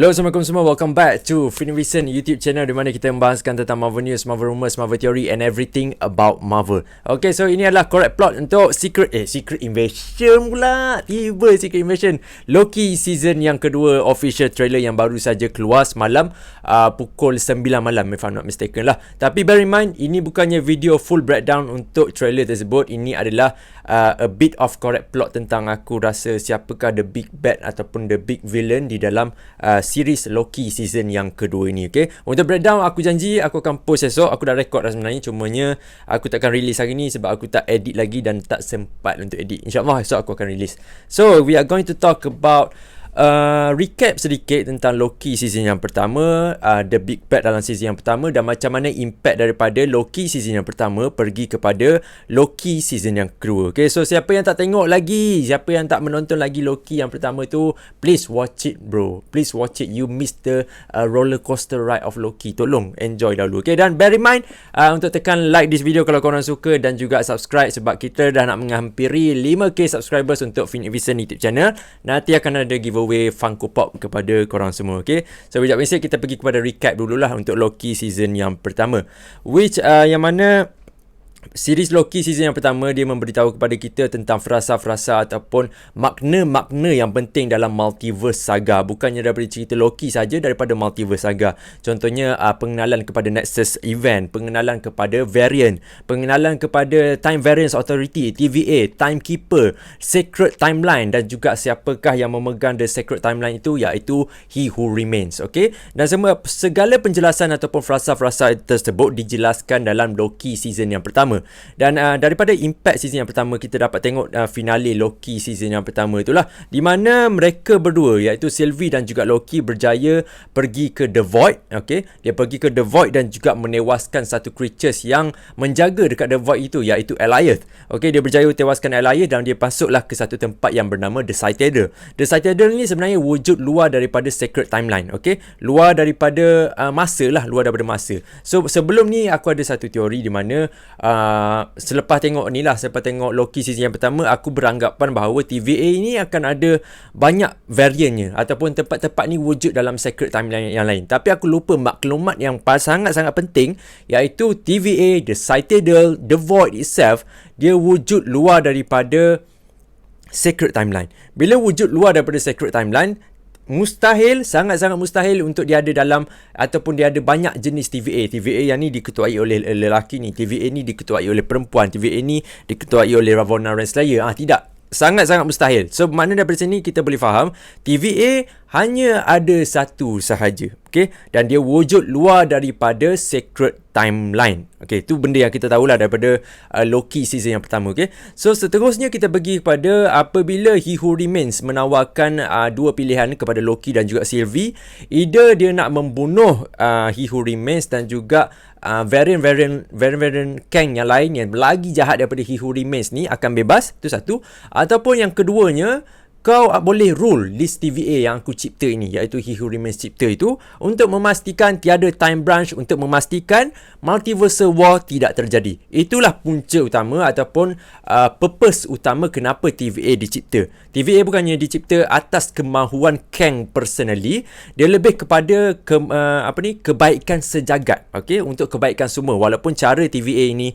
Hello, Assalamualaikum semua. Welcome back to Finivision YouTube channel di mana kita membahaskan tentang Marvel News, Marvel Rumors, Marvel Theory and everything about Marvel. Okay, so ini adalah correct plot untuk Secret Invasion pula. Tiba Secret Invasion. Loki season yang kedua, official trailer yang baru saja keluar semalam pukul 9 malam if I'm not mistaken lah. Tapi bear in mind, ini bukannya video full breakdown untuk trailer tersebut. Ini adalah a bit of correct plot tentang aku rasa siapakah the big bad ataupun the big villain di dalam series Loki season yang kedua ini. Okay, untuk breakdown aku janji aku akan post esok. Aku dah record dah sebenarnya, cumanya aku takkan release hari ni sebab aku tak edit lagi dan tak sempat untuk edit. InsyaAllah esok aku akan release. So we are going to talk about recap sedikit tentang Loki season yang pertama, the big bad dalam season yang pertama dan macam mana impact daripada Loki season yang pertama pergi kepada Loki season yang kedua. Okay, so siapa yang tak tengok lagi, siapa yang tak menonton lagi Loki yang pertama tu, please watch it bro, please watch it. You missed the roller coaster ride of Loki. Tolong enjoy dahulu. Okay, dan bear in mind untuk tekan like this video kalau korang suka dan juga subscribe sebab kita dah nak menghampiri 5k subscribers untuk Finivision YouTube channel. Nanti akan ada giveaway Funko Pop kepada korang semua. Okay, so sekejap ni kita pergi kepada recap dululah untuk Loki season yang pertama, which yang mana series Loki season yang pertama dia memberitahu kepada kita tentang frasa-frasa ataupun makna-makna yang penting dalam multiverse saga. Bukannya daripada cerita Loki saja, daripada multiverse saga. Contohnya pengenalan kepada Nexus event, pengenalan kepada variant, pengenalan kepada Time Variance Authority, TVA, Timekeeper, Sacred Timeline dan juga siapakah yang memegang the Sacred Timeline itu, iaitu He Who Remains. Okay, dan segala penjelasan ataupun frasa-frasa tersebut dijelaskan dalam Loki season yang pertama. Dan daripada impact season yang pertama, kita dapat tengok finale Loki season yang pertama itulah, di mana mereka berdua iaitu Sylvie dan juga Loki berjaya pergi ke The Void. Okay, dia pergi ke The Void dan juga menewaskan satu creatures yang menjaga dekat The Void itu, iaitu Alioth. Okay, dia berjaya tewaskan Alioth dan dia masuklah ke satu tempat yang bernama The Citadel. The Citadel ni sebenarnya wujud luar daripada Sacred Timeline. Okay, luar daripada masa lah, luar daripada masa. So sebelum ni aku ada satu teori di mana selepas tengok Loki season yang pertama, aku beranggapan bahawa TVA ni akan ada banyak variantnya ataupun tempat-tempat ni wujud dalam Sacred Timeline yang lain. Tapi aku lupa maklumat yang sangat-sangat penting, iaitu TVA, The Citadel, The Void itself, dia wujud luar daripada Sacred Timeline. Bila wujud luar daripada Sacred Timeline, mustahil, sangat-sangat mustahil untuk dia ada dalam ataupun dia ada banyak jenis TVA. TVA yang ni diketuai oleh lelaki ni, TVA ni diketuai oleh perempuan, TVA ni diketuai oleh Ravonna Renslayer. Tidak, sangat-sangat mustahil. So mana daripada sini kita boleh faham TVA hanya ada satu sahaja. Okay, dan dia wujud luar daripada Sacred Timeline. Okay, itu benda yang kita tahulah daripada Loki season yang pertama. Okay, so seterusnya kita pergi kepada apabila He Who Remains menawarkan dua pilihan kepada Loki dan juga Sylvie. Either dia nak membunuh He Who Remains dan juga variant Kang yang lain yang lagi jahat daripada He Who Remains ni akan bebas. Itu satu. Ataupun yang keduanya, kau boleh rule list TVA yang aku cipta ini, iaitu He Who Remains cipta itu, untuk memastikan tiada time branch, untuk memastikan multiversal war tidak terjadi. Itulah punca utama ataupun purpose utama kenapa TVA dicipta. TVA bukannya dicipta atas kemahuan Kang personally, dia lebih kepada kebaikan sejagat. Okay, untuk kebaikan semua. Walaupun cara TVA ini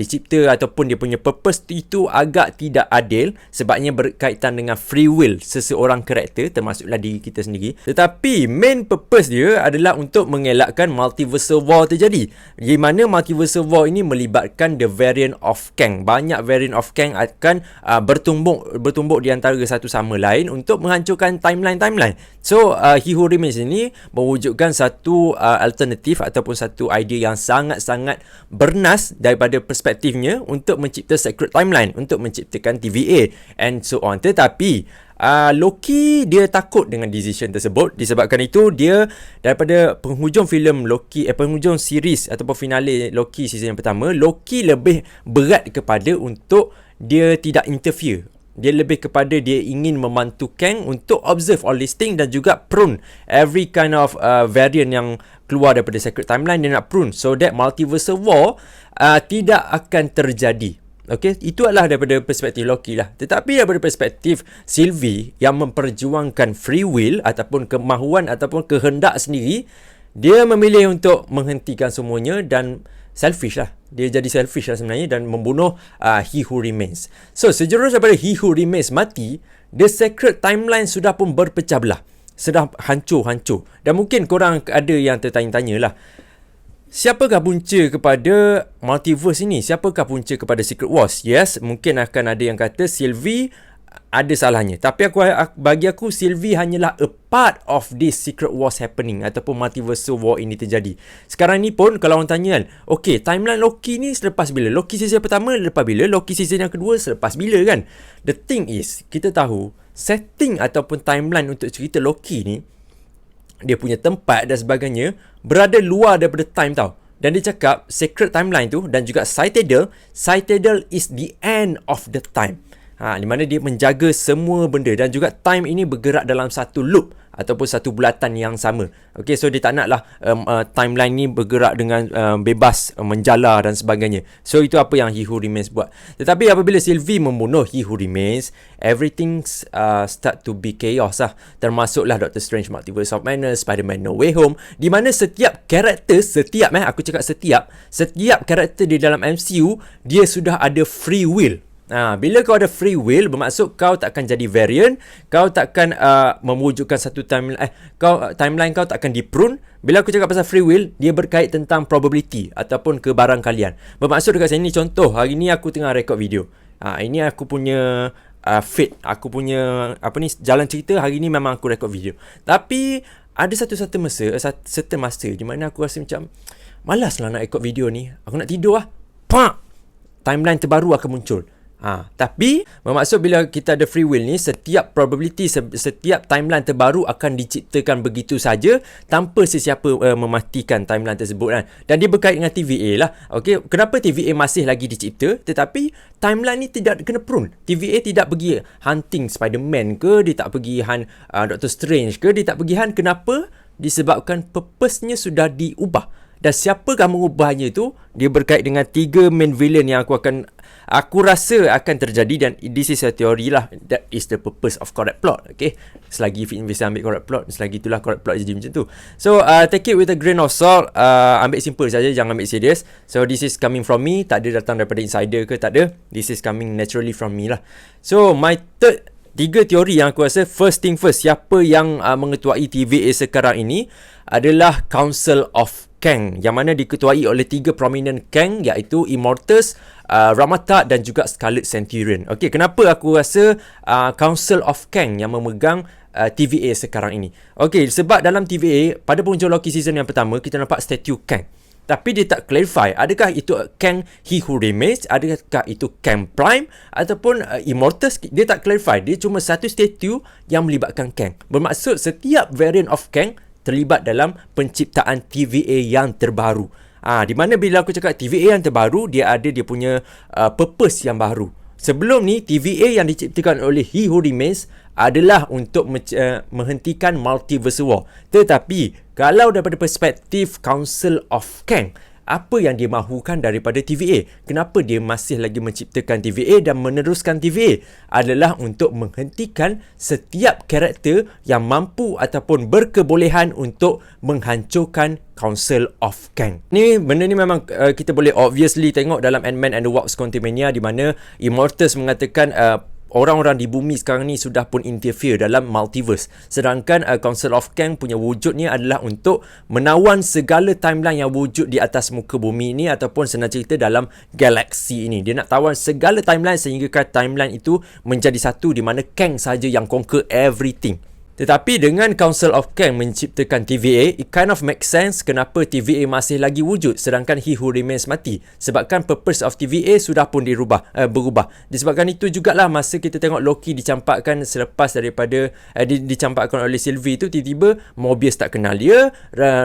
dicipta ataupun dia punya purpose itu agak tidak adil sebabnya berkaitan dengan free will seseorang karakter, termasuklah diri kita sendiri. Tetapi main purpose dia adalah untuk mengelakkan multiversal war terjadi, di mana multiversal war ini melibatkan the variant of Kang. Banyak variant of Kang akan bertumbuk di antara satu sama lain untuk menghancurkan timeline. So He Who Remains ini mewujudkan satu alternatif ataupun satu idea yang sangat-sangat bernas daripada perspektifnya untuk mencipta Sacred Timeline, untuk menciptakan TVA and so on. Tetapi Loki dia takut dengan decision tersebut. Disebabkan itu dia daripada penghujung filem Loki, penghujung series ataupun finale Loki season yang pertama, Loki lebih berat kepada untuk dia tidak interfere. Dia lebih kepada dia ingin membantu Kang untuk observe all these things dan juga prune every kind of variant yang keluar daripada Sacred Timeline. Dia nak prune so that multiversal war tidak akan terjadi. Okay, itu adalah daripada perspektif Loki lah. Tetapi daripada perspektif Sylvie yang memperjuangkan free will ataupun kemahuan ataupun kehendak sendiri, dia memilih untuk menghentikan semuanya dan selfish lah. Dia jadi selfish lah sebenarnya dan membunuh He Who Remains. So, sejurus daripada He Who Remains mati, the sacred timeline sudah pun berpecah belah. Sudah hancur-hancur. Dan mungkin korang ada yang tertanya-tanya lah, siapakah punca kepada multiverse ini? Siapakah punca kepada Secret Wars? Yes, mungkin akan ada yang kata Sylvie ada salahnya. Tapi bagi aku Sylvie hanyalah a part of this Secret Wars happening ataupun multiverse war ini terjadi. Sekarang ni pun kalau orang tanya kan, okay, timeline Loki ni selepas bila? Loki season pertama selepas bila? Loki season yang kedua selepas bila kan? The thing is, kita tahu setting ataupun timeline untuk cerita Loki ni, dia punya tempat dan sebagainya berada luar daripada time tau. Dan dia cakap sacred timeline tu dan juga Citadel is the end of the time. Di mana dia menjaga semua benda dan juga time ini bergerak dalam satu loop ataupun satu bulatan yang sama. Okay, so dia tak naklah timeline ni bergerak dengan bebas menjala dan sebagainya. So itu apa yang He Who Remains buat. Tetapi apabila Sylvie membunuh He Who Remains, everything start to be chaos lah. Termasuklah Doctor Strange Multiverse of Madness, Spider-Man No Way Home, di mana setiap karakter, setiap karakter di dalam MCU, dia sudah ada free will. Bila kau ada free will, bermaksud kau takkan jadi variant, kau takkan mewujudkan satu timeline, timeline kau takkan diprune. Bila aku cakap pasal free will, dia berkait tentang probability ataupun kebarangkalian. Bermaksud dekat sini, contoh, hari ni aku tengah record video. Ini aku punya fate, aku punya jalan cerita, hari ni memang aku record video. Tapi ada certain masa di mana aku rasa macam malas lah nak record video ni, aku nak tidur lah. Timeline terbaru akan muncul. Tapi bermaksud bila kita ada free will ni, setiap probability, setiap timeline terbaru akan diciptakan begitu saja tanpa sesiapa mematikan timeline tersebut kan. Dan dia berkait dengan TVA lah. Okay, kenapa TVA masih lagi dicipta tetapi timeline ni tidak kena prune? TVA tidak pergi hunting Spider-Man ke, dia tak pergi hunt Doctor Strange ke, dia tak pergi hunt. Kenapa? Disebabkan purpose-nya sudah diubah. Dan siapakah mengubahnya tu? Dia berkait dengan 3 main villain yang aku rasa akan terjadi, dan this is a theory lah. That is the purpose of correct plot. Okay, selagi Fit Invest ambil correct plot, selagi itulah correct plot jadi macam tu. So take it with a grain of salt. Ambil simple saja, jangan ambil serius. So this is coming from me, tak ada datang daripada insider ke, tak ada. This is coming naturally from me lah. So my third, 3 teori yang aku rasa, first thing first, siapa yang mengetuai TVA sekarang ini adalah Council of Kang, yang mana diketuai oleh 3 prominent Kang, iaitu Immortus, Ramatha dan juga Scarlet Centurion. Okay, kenapa aku rasa Council of Kang yang memegang TVA sekarang ini? Okay, sebab dalam TVA, pada penghujung Loki season yang pertama, kita nampak statue Kang. Tapi dia tak clarify, adakah itu Kang He Who Remains, adakah itu Kang Prime ataupun Immortus. Dia tak clarify, dia cuma satu statue yang melibatkan Kang. Bermaksud setiap variant of Kang terlibat dalam penciptaan TVA yang terbaru. Di mana bila aku cakap TVA yang terbaru, dia ada dia punya purpose yang baru. Sebelum ni, TVA yang diciptakan oleh He Who Remains adalah untuk menghentikan multiverse war. Tetapi kalau daripada perspektif Council of Kang, apa yang dia mahukan daripada TVA? Kenapa dia masih lagi menciptakan TVA dan meneruskan TVA? Adalah untuk menghentikan setiap karakter yang mampu ataupun berkebolehan untuk menghancurkan Council of Kang. Benda ni memang kita boleh obviously tengok dalam Ant-Man and the Wasp: Quantumania, di mana Immortus mengatakan orang-orang di bumi sekarang ni sudah pun interfere dalam multiverse. Sedangkan Council of Kang punya wujudnya adalah untuk menawan segala timeline yang wujud di atas muka bumi ini, ataupun senang cerita dalam galaksi ini. Dia nak tawan segala timeline sehingga timeline itu menjadi satu, di mana Kang saja yang conquer everything. Tetapi dengan Council of Kang menciptakan TVA, it kind of makes sense kenapa TVA masih lagi wujud sedangkan He Who Remains mati. Sebabkan purpose of TVA sudah pun berubah. Disebabkan itu jugalah masa kita tengok Loki dicampakkan selepas daripada dicampakkan oleh Sylvie tu, tiba-tiba Mobius tak kenal dia,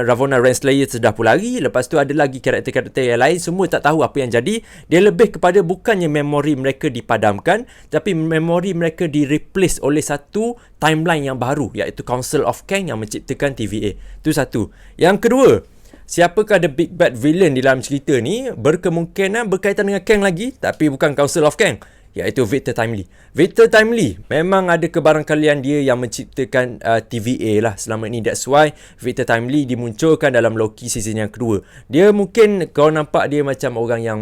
Ravonna Renslayer sudah pun lari, lepas tu ada lagi karakter-karakter yang lain, semua tak tahu apa yang jadi. Dia lebih kepada bukannya memori mereka dipadamkan, tapi memori mereka di-replace oleh satu timeline yang baru, iaitu Council of Kang yang menciptakan TVA. Itu satu. Yang kedua, siapakah the big bad villain di dalam cerita ni? Berkemungkinan berkaitan dengan Kang lagi, tapi bukan Council of Kang, iaitu Victor Timely. Victor Timely memang ada kebarangkalian dia yang menciptakan TVA lah selama ini. That's why Victor Timely dimunculkan dalam Loki season yang kedua. Dia mungkin kau nampak dia macam orang yang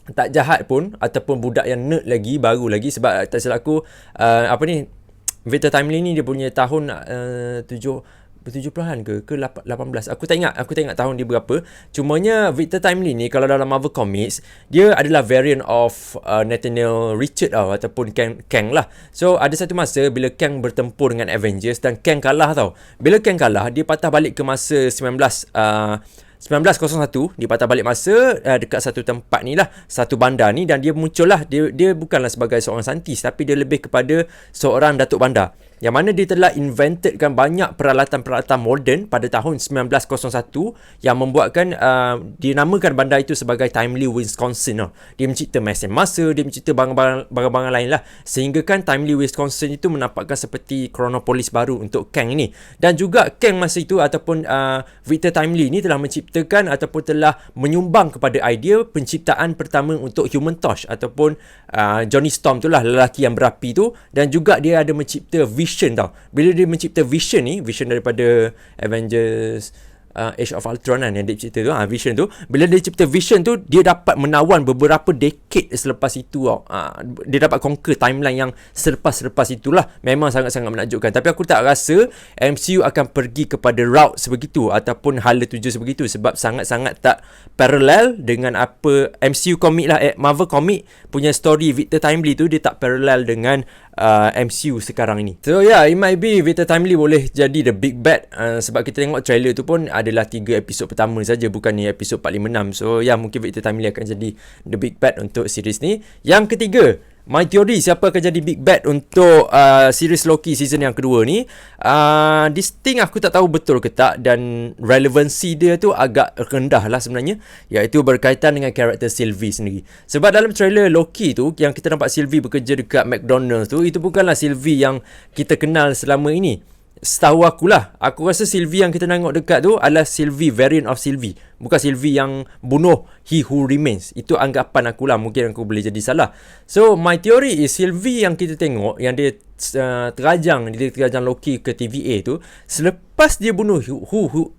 tak jahat pun, ataupun budak yang nerd lagi, baru lagi. Sebab tak silap aku, Victor Timely ni dia punya tahun 70-an ke 18. Aku tak ingat tahun dia berapa. Cumanya Victor Timely ni kalau dalam Marvel Comics, dia adalah variant of Nathaniel Richard ataupun Kang lah. So ada satu masa bila Kang bertempur dengan Avengers dan Kang kalah tau. Bila Kang kalah, dia patah balik ke masa 1901, dia patah balik masa dekat satu tempat ni lah, satu bandar ni, dan dia muncul lah. Dia bukanlah sebagai seorang saintis, tapi dia lebih kepada seorang datuk bandar, yang mana dia telah inventedkan banyak peralatan-peralatan moden pada tahun 1901 yang membuatkan dinamakan bandar itu sebagai Timely Wisconsin. Dia mencipta mesin masa, dia mencipta barang-barang lain lah, sehingga kan Timely Wisconsin itu menampakkan seperti Chronopolis baru untuk Kang ni. Dan juga Kang masa itu ataupun Victor Timely ni telah menciptakan ataupun telah menyumbang kepada idea penciptaan pertama untuk Human Torch ataupun Johnny Storm tu lah, lelaki yang berapi tu. Dan juga dia ada mencipta Vision tau. Bila dia mencipta Vision ni, Vision daripada Avengers Age of Ultron kan, yang dia cipta tu, Vision tu. Bila dia cipta Vision tu, dia dapat menawan beberapa decade selepas itu tau. Dia dapat conquer timeline yang selepas itulah. Memang sangat-sangat menakjubkan. Tapi aku tak rasa MCU akan pergi kepada route sebegitu ataupun hala tuju sebegitu, sebab sangat-sangat tak parallel dengan apa MCU komik lah. Marvel komik punya story Victor Timely tu, dia tak parallel dengan MCU sekarang ini. So yeah, it might be Victor Timely boleh jadi the big bad, sebab kita tengok trailer tu pun adalah 3 episod pertama saja, bukan ni episod 4, 5, 6. So yeah, mungkin Victor Timely akan jadi the big bad untuk series ni. Yang ketiga, my theory, siapa akan jadi big bad untuk series Loki season yang kedua ni. This thing aku tak tahu betul ke tak, dan relevansi dia tu agak rendah lah sebenarnya, iaitu berkaitan dengan karakter Sylvie sendiri. Sebab dalam trailer Loki tu, yang kita nampak Sylvie bekerja dekat McDonald's tu, itu bukanlah Sylvie yang kita kenal selama ini. Setahu akulah, aku rasa Sylvie yang kita tengok dekat tu adalah Sylvie variant of Sylvie, bukan Sylvie yang bunuh He Who Remains. Itu anggapan akulah, mungkin aku boleh jadi salah. So my theory is Sylvie yang kita tengok, yang dia terajang Loki ke TVA tu, selepas dia bunuh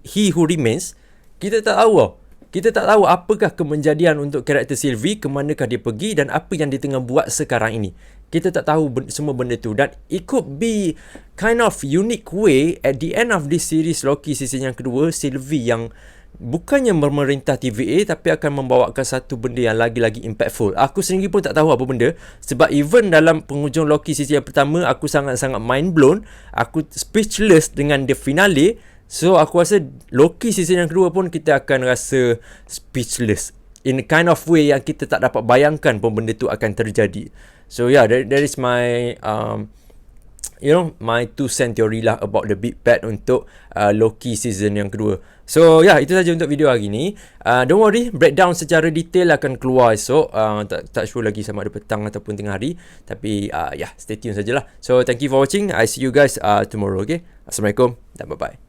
He Who Remains, kita tak tahu tau. Kita tak tahu apakah kemenjadian untuk karakter Sylvie, ke manakah dia pergi, dan apa yang dia tengah buat sekarang ini. Kita tak tahu semua benda tu. Dan it could be kind of unique way at the end of this series Loki season yang kedua, Sylvie yang bukannya memerintah TVA, tapi akan membawakan satu benda yang lagi-lagi impactful. Aku sendiri pun tak tahu apa benda, sebab even dalam penghujung Loki season yang pertama, aku sangat-sangat mind blown. Aku speechless dengan the finale. So aku rasa Loki season yang kedua pun kita akan rasa speechless in a kind of way yang kita tak dapat bayangkan pun benda tu akan terjadi. So yeah, that is my my 2 cent theory lah about the big bad untuk Loki season yang kedua. So yeah, itu saja untuk video hari ni. Don't worry, breakdown secara detail akan keluar esok. Tak sure lagi sama ada petang ataupun tengah hari. Tapi yeah, stay tune sajalah. So thank you for watching. I see you guys tomorrow, okay? Assalamualaikum dan bye-bye.